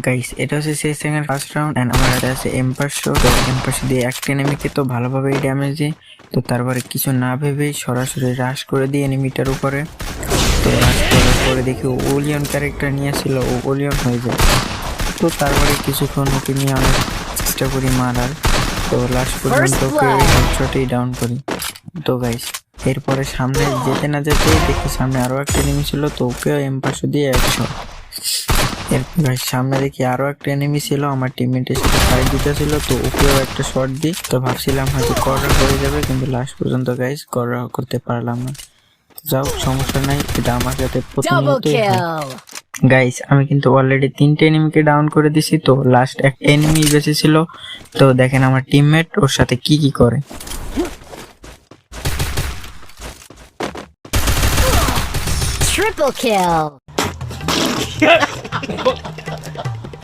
Guys এটা হচ্ছে CS:GO এর ফার্স্ট রাউন্ড এন্ড আমার হাতে আছে M500। তো M500 দিয়ে একটা এনিমিকে তো ভালোভাবেই ড্যামেজ দিই। তো তারপরে কিছু না ভেবেই সরাসরি রাশ করে দিই এনিমিটার উপরে। তো রাশ করার পরে দেখি ওলিয়ন ক্যারেক্টার নিয়েছিল, ও ওলিয়ন হয়ে যায়। তো তারপরে কিছুক্ষণ ওকে নিয়ে অনেক চেষ্টা করি মারার। তো লাস্ট পর্যন্ত ওকে হেডশটেই ডাউন করি। তো গাইস এরপরে সামনে যেতে না যেতে দেখি সামনে আরো একটা এনিমি ছিল, তো ওকেও M500 দিয়ে 100। এরপর গাইস সামনে দেখি আরো একটা এনিমি ছিল, আমার টিমমেটের সাথে ফাইট দিতেছিল, তো ওকেও একটা শট দিই। তো ভাবছিলাম হয়তো কর্নার হয়ে যাবে, কিন্তু লাস্ট পর্যন্ত গাইস কর্নার করতে পারলাম না। যাও সমস্যা নাই, এটা আমার সাথে প্রতিনিয়তই হয়। গাইস আমি কিন্তু অলরেডি 3টে এনিমিকে ডাউন করে দিছি। তো লাস্ট এক এনিমি বেঁচে ছিল। তো দেখেন আমার টিমমেট ওর সাথে কি কি করে। Triple kill!